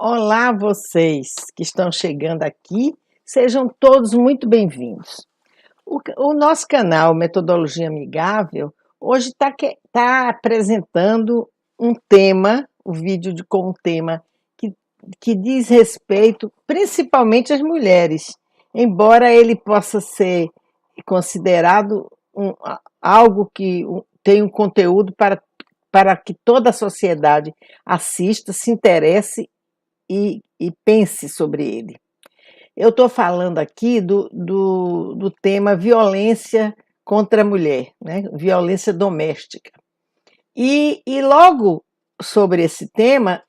Olá, vocês que estão chegando aqui, sejam todos muito bem-vindos. O nosso canal Metodologia Amigável hoje está apresentando um tema, com um tema que, que diz respeito principalmente às mulheres, embora ele possa ser considerado algo que tem um conteúdo para que toda a sociedade assista, se interesse e pense sobre ele. Eu estou falando aqui do tema violência contra a mulher, né? Violência doméstica. E logo sobre esse tema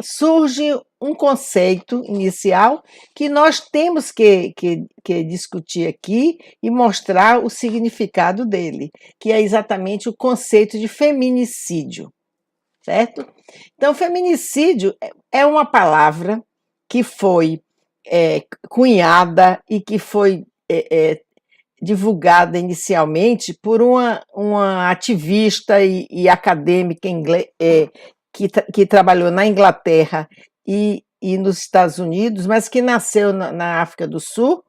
surge um conceito inicial que nós temos que discutir aqui e mostrar o significado dele, que é exatamente o conceito de feminicídio. Certo? Então, feminicídio é uma palavra que foi cunhada e que foi divulgada inicialmente por uma ativista e acadêmica que trabalhou na Inglaterra e nos Estados Unidos, mas que nasceu na África do Sul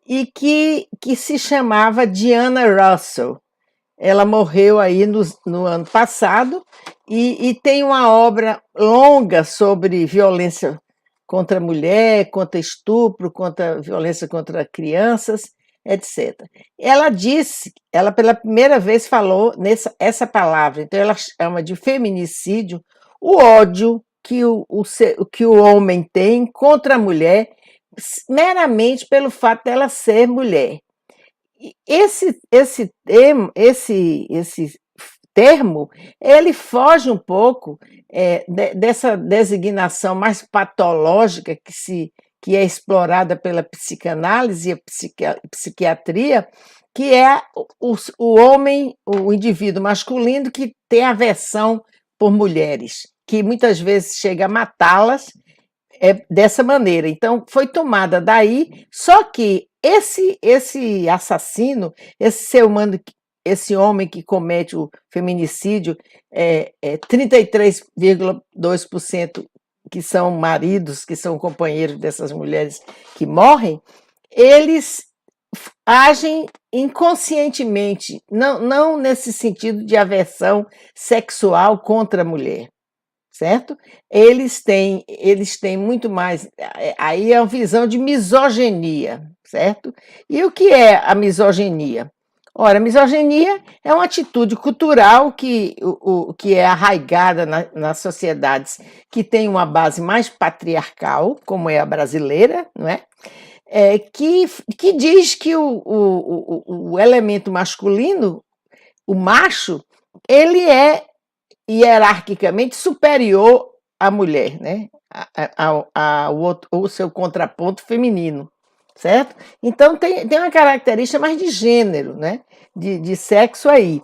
e que se chamava Diana Russell. Ela morreu aí no ano passado e tem uma obra longa sobre violência contra a mulher, contra estupro, contra violência contra crianças, etc. Ela pela primeira vez falou essa palavra, então ela chama de feminicídio o ódio que o homem tem contra a mulher meramente pelo fato dela ser mulher. Esse termo, ele foge um pouco dessa designação mais patológica que é explorada pela psicanálise e a psiquiatria, que é o homem, o indivíduo masculino que tem aversão por mulheres, que muitas vezes chega a matá-las dessa maneira. Então, foi tomada daí, só que esse assassino, esse ser humano, esse homem que comete o feminicídio, 33,2% que são maridos, que são companheiros dessas mulheres que morrem, eles agem inconscientemente, não nesse sentido de aversão sexual contra a mulher. Certo? Eles têm muito mais, aí é uma visão de misoginia, certo? E o que é a misoginia? Ora, a misoginia é uma atitude cultural que é arraigada nas sociedades que tem uma base mais patriarcal, como é a brasileira, não é? Que diz que o elemento masculino, o macho, ele é hierarquicamente superior à mulher, né? O seu contraponto feminino, certo? Então tem uma característica mais de gênero, né? De sexo aí.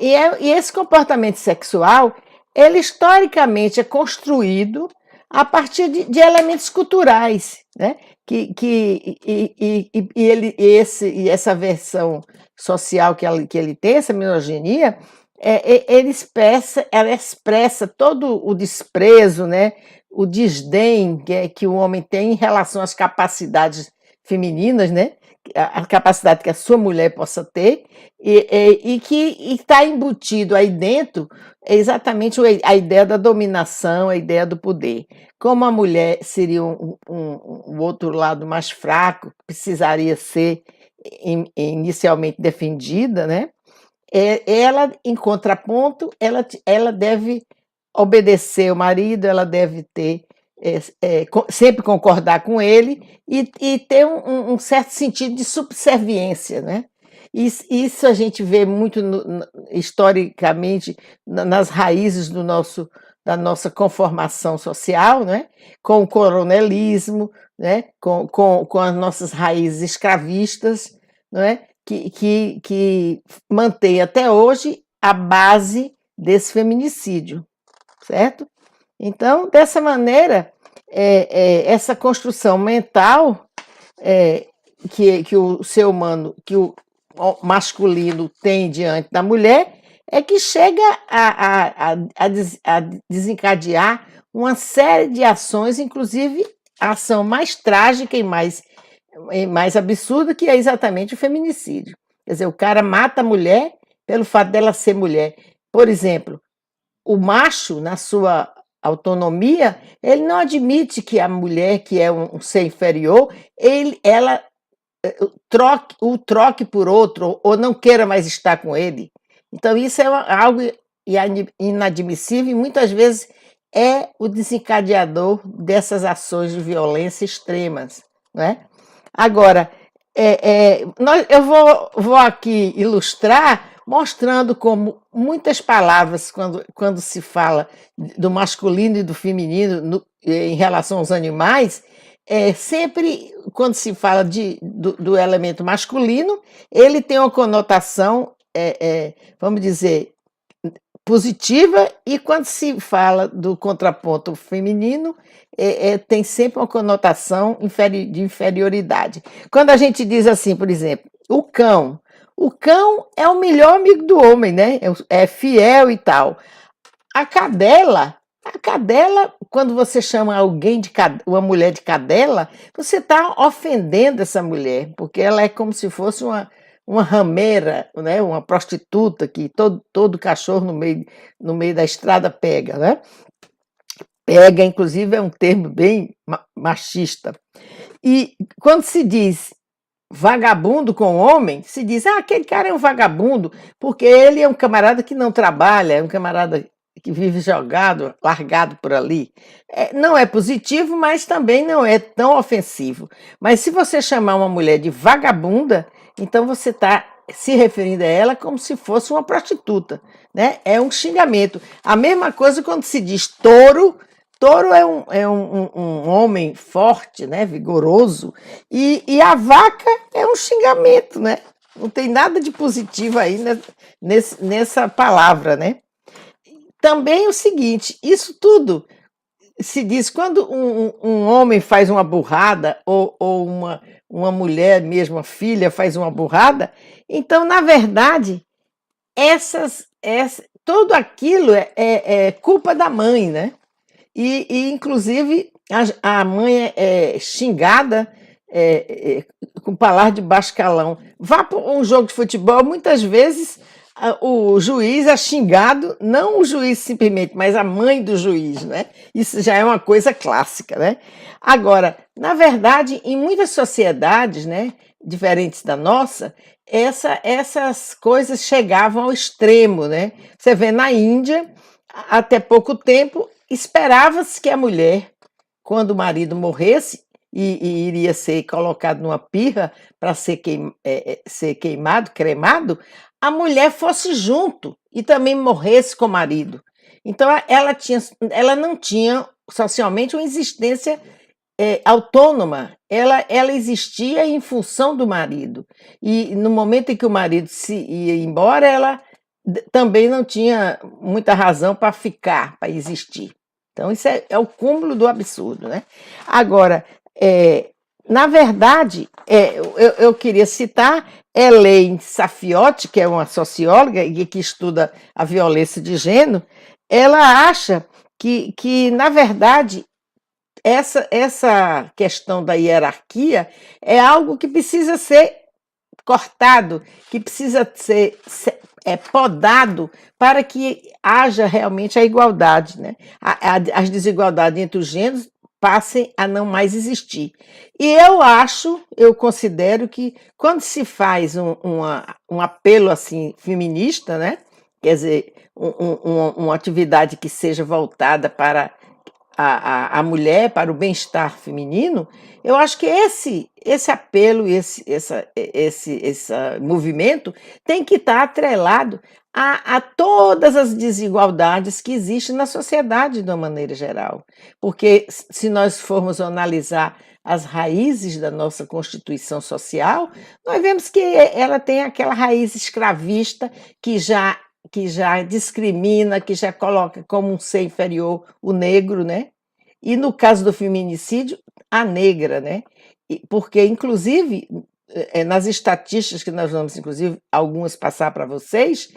E esse comportamento sexual, ele historicamente é construído a partir de elementos culturais, né? Essa versão social que ele tem, essa misoginia, ela expressa todo o desprezo, né, o desdém que o homem tem em relação às capacidades femininas, né, a capacidade que a sua mulher possa ter, e que está embutido aí dentro exatamente a ideia da dominação, a ideia do poder. Como a mulher seria um outro lado mais fraco, precisaria ser inicialmente defendida, né? Ela, em contraponto, ela deve obedecer o marido, ela deve ter sempre concordar com ele e ter um certo sentido de subserviência, né? Isso a gente vê muito historicamente nas raízes da nossa conformação social, né? Com o coronelismo, né? Com as nossas raízes escravistas, não é? Que mantém até hoje a base desse feminicídio, certo? Então, dessa maneira, essa construção mental que o ser humano, que o masculino tem diante da mulher, é que chega a desencadear uma série de ações, inclusive a ação mais trágica e mais absurda, que é exatamente o feminicídio. Quer dizer, o cara mata a mulher pelo fato dela ser mulher. Por exemplo, o macho, na sua autonomia, ele não admite que a mulher, que é um ser inferior, ela troque por outro ou não queira mais estar com ele. Então, isso é algo inadmissível e muitas vezes é o desencadeador dessas ações de violência extremas, não é? Agora, eu vou aqui ilustrar mostrando como muitas palavras, quando se fala do masculino e do feminino em relação aos animais, sempre quando se fala do elemento masculino, ele tem uma conotação, vamos dizer, positiva, e quando se fala do contraponto feminino, tem sempre uma conotação de inferioridade. Quando a gente diz assim, por exemplo, o cão é o melhor amigo do homem, né? É fiel e tal. A cadela, quando você chama uma mulher de cadela, você está ofendendo essa mulher, porque ela é como se fosse uma rameira, né? Uma prostituta que todo cachorro no meio da estrada pega, né? Pega, inclusive, é um termo bem machista. E quando se diz vagabundo com homem, se diz, aquele cara é um vagabundo, porque ele é um camarada que não trabalha, é um camarada que vive jogado, largado por ali. Não é positivo, mas também não é tão ofensivo. Mas se você chamar uma mulher de vagabunda, então você está se referindo a ela como se fosse uma prostituta, né? É um xingamento. A mesma coisa quando se diz touro. Touro é um homem forte, né? Vigoroso, e a vaca é um xingamento, né? Não tem nada de positivo aí nessa palavra, né? Também o seguinte, isso tudo se diz quando um homem faz uma burrada, ou uma mulher, mesmo a filha, faz uma burrada, então, na verdade, tudo aquilo é culpa da mãe, né? Inclusive, a mãe é xingada com palavras de baixo calão. Vá para um jogo de futebol, muitas vezes o juiz é xingado, não o juiz simplesmente, mas a mãe do juiz, né? Isso já é uma coisa clássica, né? Agora, na verdade, em muitas sociedades, né, diferentes da nossa, essas coisas chegavam ao extremo, né? Você vê na Índia, até pouco tempo, esperava-se que a mulher, quando o marido morresse e iria ser colocado numa pirra para ser queimado, cremado, a mulher fosse junto e também morresse com o marido. Então, ela não tinha socialmente uma existência autônoma, ela existia em função do marido. E no momento em que o marido se ia embora, ela também não tinha muita razão para ficar, para existir. Então, isso é o cúmulo do absurdo, né? Agora, na verdade, eu queria citar Elaine Saffioti, que é uma socióloga e que estuda a violência de gênero. Ela acha que na verdade, essa questão da hierarquia é algo que precisa ser cortado, que precisa ser podado para que haja realmente a igualdade, né? As desigualdades entre os gêneros passem a não mais existir. E eu considero que quando se faz um apelo assim feminista, né? Quer dizer, uma atividade que seja voltada para a mulher, para o bem-estar feminino, eu acho que esse apelo, esse movimento tem que estar atrelado a todas as desigualdades que existem na sociedade de uma maneira geral. Porque se nós formos analisar as raízes da nossa Constituição Social, nós vemos que ela tem aquela raiz escravista que já discrimina, que já coloca como um ser inferior o negro, né? E no caso do feminicídio, a negra, né? Porque, inclusive, nas estatísticas que nós vamos, inclusive, algumas passar para vocês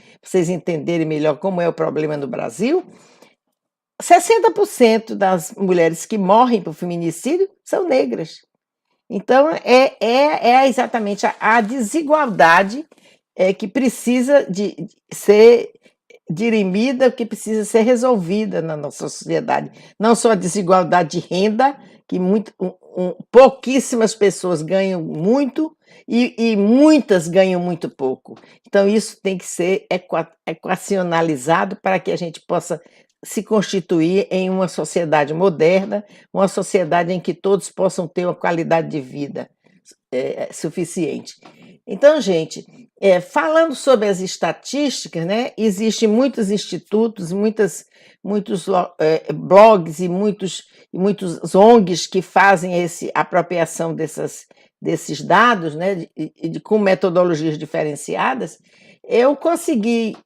entenderem melhor como é o problema no Brasil, 60% das mulheres que morrem por feminicídio são negras. Então, é exatamente a desigualdade que precisa de ser dirimida, que precisa ser resolvida na nossa sociedade. Não só a desigualdade de renda, que pouquíssimas pessoas ganham muito e muitas ganham muito pouco. Então, isso tem que ser equacionalizado para que a gente possa se constituir em uma sociedade moderna, uma sociedade em que todos possam ter uma qualidade de vida suficiente. Então, gente, falando sobre as estatísticas, né, existem muitos institutos, muitos blogs e muitos ONGs que fazem apropriação desses dados, né, com metodologias diferenciadas. Eu consegui,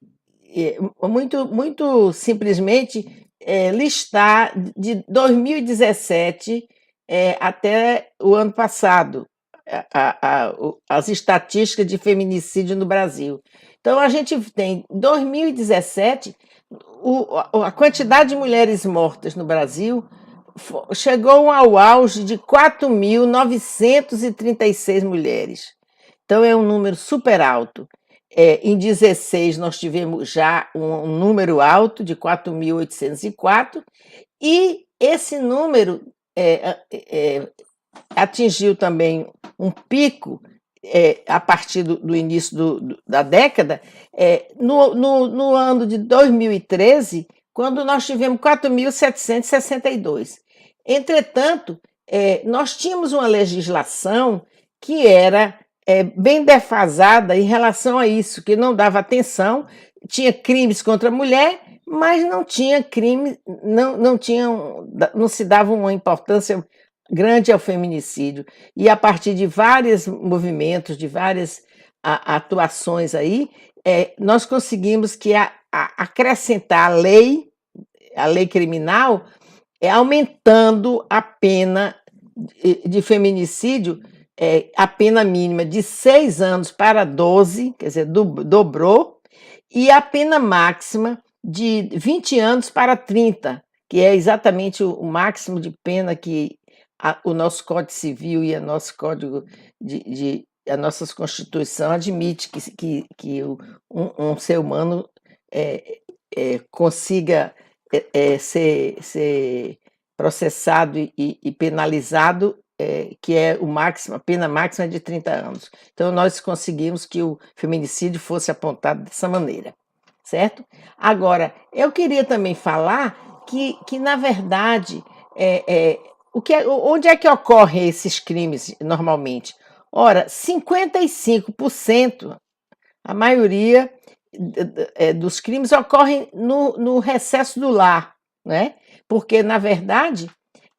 muito simplesmente, listar de 2017 até o ano passado as estatísticas de feminicídio no Brasil. Então, a gente tem, em 2017, a quantidade de mulheres mortas no Brasil chegou ao auge de 4.936 mulheres. Então, é um número super alto. Em 2016, nós tivemos já um número alto de 4.804, e esse número atingiu também um pico a partir do início da década, no ano de 2013, quando nós tivemos 4.762. Entretanto, nós tínhamos uma legislação que era bem defasada em relação a isso, que não dava atenção, tinha crimes contra a mulher, mas não tinha crime, não se dava uma importância grande ao feminicídio. E a partir de vários movimentos, de várias atuações aí, nós conseguimos que acrescentar a lei criminal, aumentando a pena de feminicídio, a pena mínima de 6 anos para 12, quer dizer, dobrou, e a pena máxima de 20 anos para 30, que é exatamente o máximo de pena que o nosso Código Civil e o nosso Código a nossa Constituição admite que um ser humano consiga ser processado e penalizado, que é a pena máxima de 30 anos. Então, nós conseguimos que o feminicídio fosse apontado dessa maneira, certo? Agora, eu queria também falar que na verdade, onde é que ocorrem esses crimes normalmente? Ora, 55%, a maioria dos crimes ocorrem no recesso do lar, né? Porque, na verdade,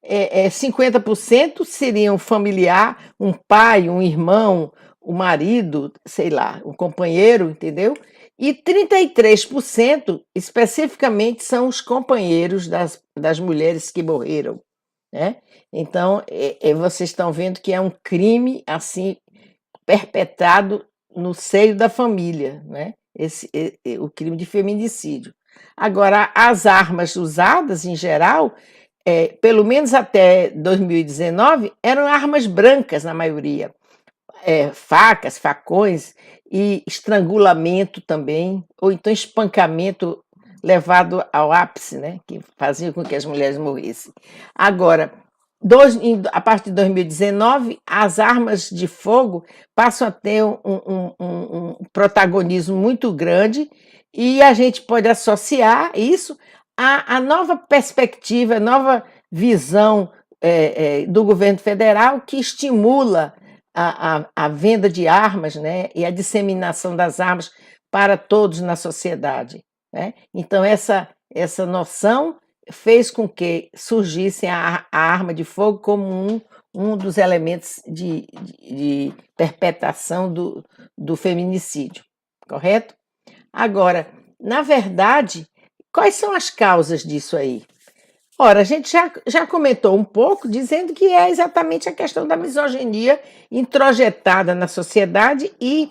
50% seriam familiar, um pai, um irmão, um marido, sei lá, um companheiro, entendeu? E 33% especificamente são os companheiros das mulheres que morreram, né? Então, vocês estão vendo que é um crime assim perpetrado no seio da família, né? O crime de feminicídio. Agora, as armas usadas, em geral, pelo menos até 2019, eram armas brancas, na maioria. Facas, facões e estrangulamento também, ou então espancamento levado ao ápice, né? Que fazia com que as mulheres morressem. Agora, a partir de 2019, as armas de fogo passam a ter um protagonismo muito grande, e a gente pode associar isso à nova perspectiva, à nova visão do governo federal, que estimula a venda de armas, né, e a disseminação das armas para todos na sociedade, né? Então, essa noção fez com que surgisse a arma de fogo como um dos elementos de perpetração do feminicídio, correto? Agora, na verdade, quais são as causas disso aí? Ora, a gente já comentou um pouco, dizendo que é exatamente a questão da misoginia introjetada na sociedade e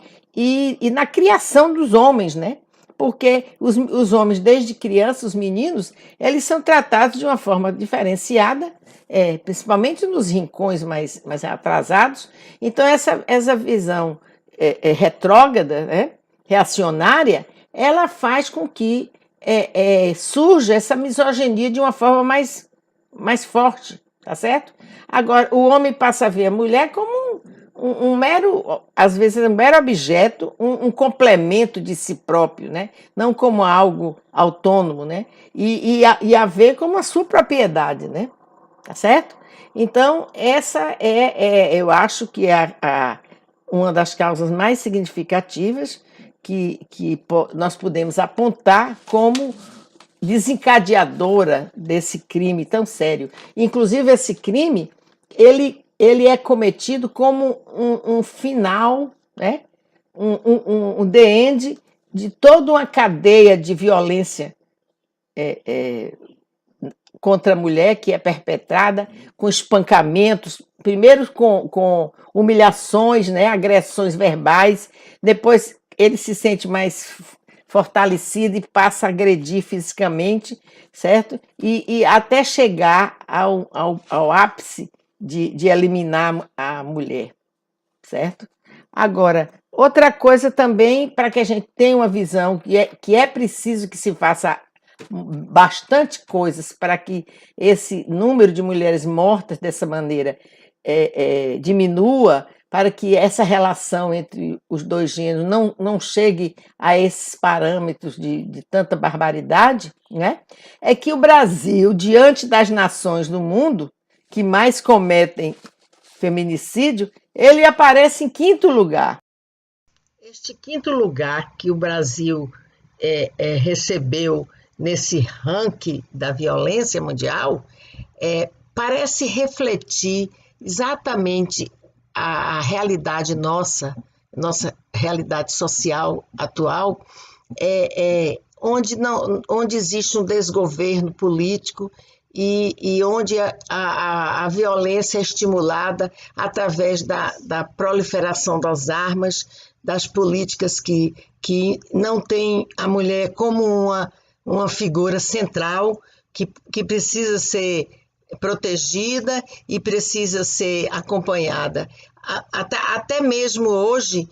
na criação dos homens, né? porque os homens, desde criança, os meninos, eles são tratados de uma forma diferenciada, principalmente nos rincões mais atrasados. Então, essa visão retrógrada, né, reacionária, ela faz com que surja essa misoginia de uma forma mais forte, tá certo? Agora, o homem passa a ver a mulher como um mero, às vezes, um mero objeto, um complemento de si próprio, né? Não como algo autônomo, né? E a ver como a sua propriedade, né? Tá certo? Então, essa eu acho que é uma das causas mais significativas que nós podemos apontar como desencadeadora desse crime tão sério. Inclusive, esse crime, ele é cometido como um final, né? The end de toda uma cadeia de violência contra a mulher que é perpetrada com espancamentos, primeiro com humilhações, né, agressões verbais, depois ele se sente mais fortalecido e passa a agredir fisicamente, certo? E até chegar ao ápice de eliminar a mulher, certo? Agora, outra coisa também, para que a gente tenha uma visão que é preciso que se faça bastante coisas para que esse número de mulheres mortas dessa maneira diminua, para que essa relação entre os dois gêneros não chegue a esses parâmetros de tanta barbaridade, né? É que o Brasil, diante das nações do mundo que mais cometem feminicídio, ele aparece em quinto lugar. Este quinto lugar que o Brasil recebeu nesse ranking da violência mundial, parece refletir exatamente a realidade nossa realidade social atual, onde existe um desgoverno político e onde a violência é estimulada através da proliferação das armas, das políticas que não têm a mulher como uma figura central que precisa ser protegida e precisa ser acompanhada. Até mesmo hoje,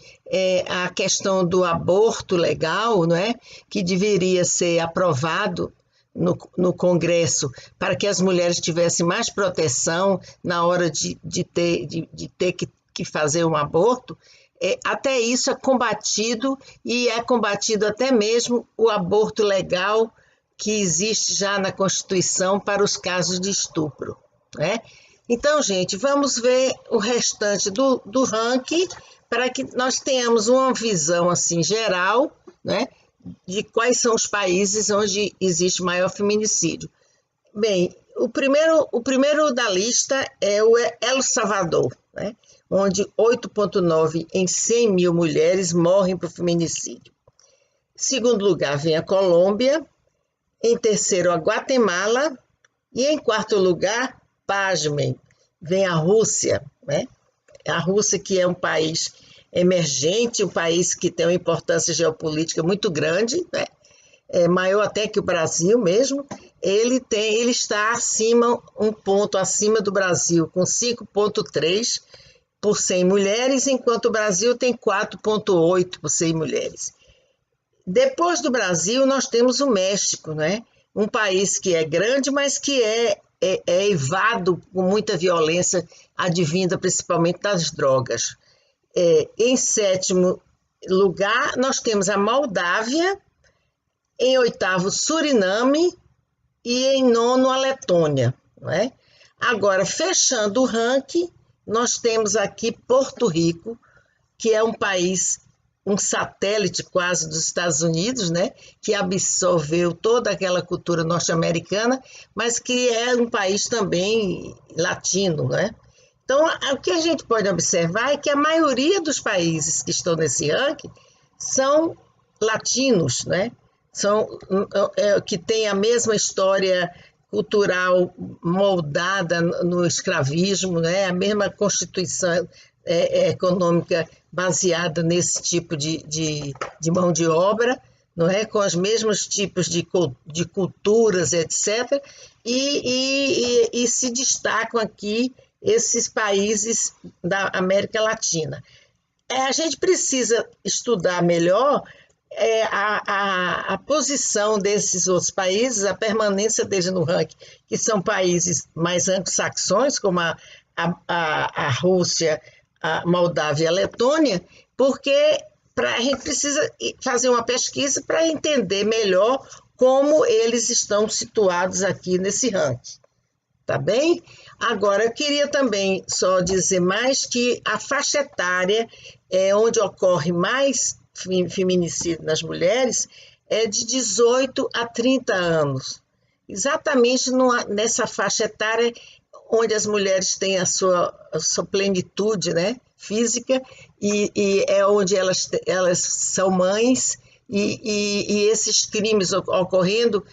a questão do aborto legal, não é? Que deveria ser aprovado no Congresso para que as mulheres tivessem mais proteção na hora de ter que fazer um aborto, até isso é combatido, e é combatido até mesmo o aborto legal que existe já na Constituição para os casos de estupro, né? Então, gente, vamos ver o restante do ranking para que nós tenhamos uma visão assim geral, né, de quais são os países onde existe maior feminicídio. Bem, o primeiro da lista é o El Salvador, né, onde 8,9 em 100 mil mulheres morrem por feminicídio. Em segundo lugar vem a Colômbia, em terceiro a Guatemala e em quarto lugar, pasmem, vem a Rússia, né? A Rússia, que é um país emergente, um país que tem uma importância geopolítica muito grande, né? Maior até que o Brasil mesmo. Ele está um ponto acima do Brasil, com 5,3 por 100 mulheres, enquanto o Brasil tem 4,8 por 100 mulheres. Depois do Brasil, nós temos o México, né? Um país que é grande, mas que é evado com muita violência, advinda principalmente das drogas. Em sétimo lugar, nós temos a Moldávia, em oitavo, Suriname e em nono, a Letônia, né? Agora, fechando o ranking, nós temos aqui Porto Rico, que é um país, um satélite quase dos Estados Unidos, né, que absorveu toda aquela cultura norte-americana, mas que é um país também latino, né? Então, o que a gente pode observar é que a maioria dos países que estão nesse ranking são latinos, né? Que têm a mesma história cultural moldada no escravismo, né? A mesma constituição econômica baseada nesse tipo de mão de obra, não é? Com os mesmos tipos de culturas, etc. E se destacam aqui esses países da América Latina. A gente precisa estudar melhor a posição desses outros países, a permanência deles no ranking, que são países mais anglo-saxões, como a Rússia, a Moldávia e a Letônia, porque a gente precisa fazer uma pesquisa para entender melhor como eles estão situados aqui nesse ranking. Tá bem? Agora, eu queria também só dizer mais que a faixa etária onde ocorre mais feminicídio nas mulheres é de 18 a 30 anos. Exatamente nessa faixa etária onde as mulheres têm a sua plenitude, né, física, e é onde elas são mães, e esses crimes ocorrendo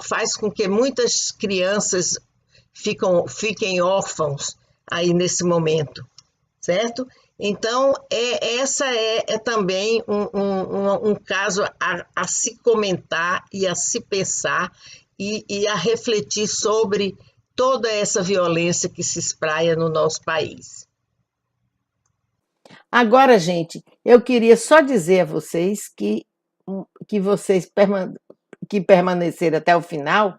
faz com que muitas crianças fiquem órfãos aí nesse momento, certo? Então, essa é também um caso a se comentar e a se pensar e a refletir sobre toda essa violência que se espraia no nosso país. Agora, gente, eu queria só dizer a vocês que vocês que permaneceram até o final,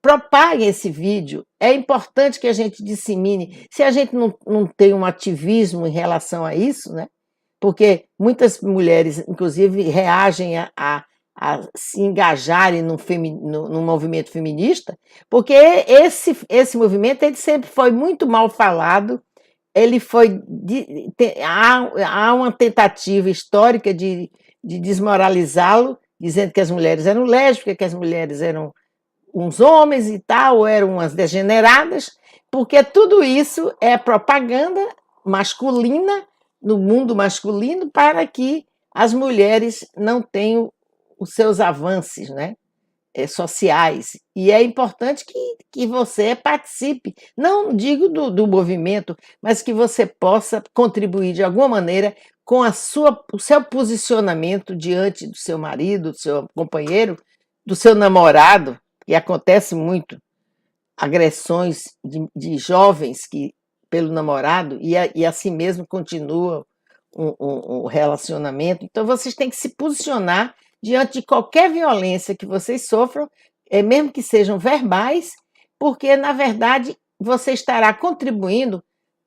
propaguem esse vídeo. É importante que a gente dissemine. Se a gente não tem um ativismo em relação a isso, né? Porque muitas mulheres, inclusive, reagem a se engajarem no movimento feminista, porque esse movimento ele sempre foi muito mal falado. Ele foi. Há uma tentativa histórica de desmoralizá-lo, dizendo que as mulheres eram lésbicas, que as mulheres eram uns homens e tal, eram umas degeneradas, porque tudo isso é propaganda masculina, no mundo masculino, para que as mulheres não tenham os seus avanços, né, sociais. E é importante que você participe, não digo do movimento, mas que você possa contribuir de alguma maneira com o seu posicionamento diante do seu marido, do seu companheiro, do seu namorado, que acontece muito, agressões de jovens pelo namorado, e assim mesmo continua o relacionamento. Então, vocês têm que se posicionar diante de qualquer violência que vocês sofram, mesmo que sejam verbais, porque, na verdade, você estará contribuindo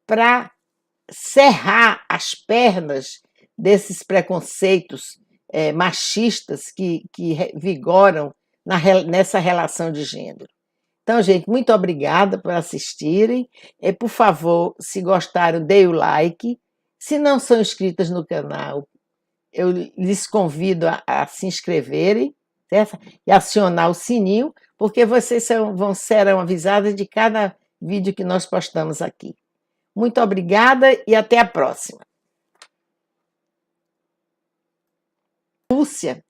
para cerrar as pernas desses preconceitos machistas que vigoram nessa relação de gênero. Então, gente, muito obrigada por assistirem. Por favor, se gostaram, deem o like. Se não são inscritas no canal, eu lhes convido a se inscreverem, certo? E acionar o sininho, porque vocês serão avisadas de cada vídeo que nós postamos aqui. Muito obrigada e até a próxima. Lúcia.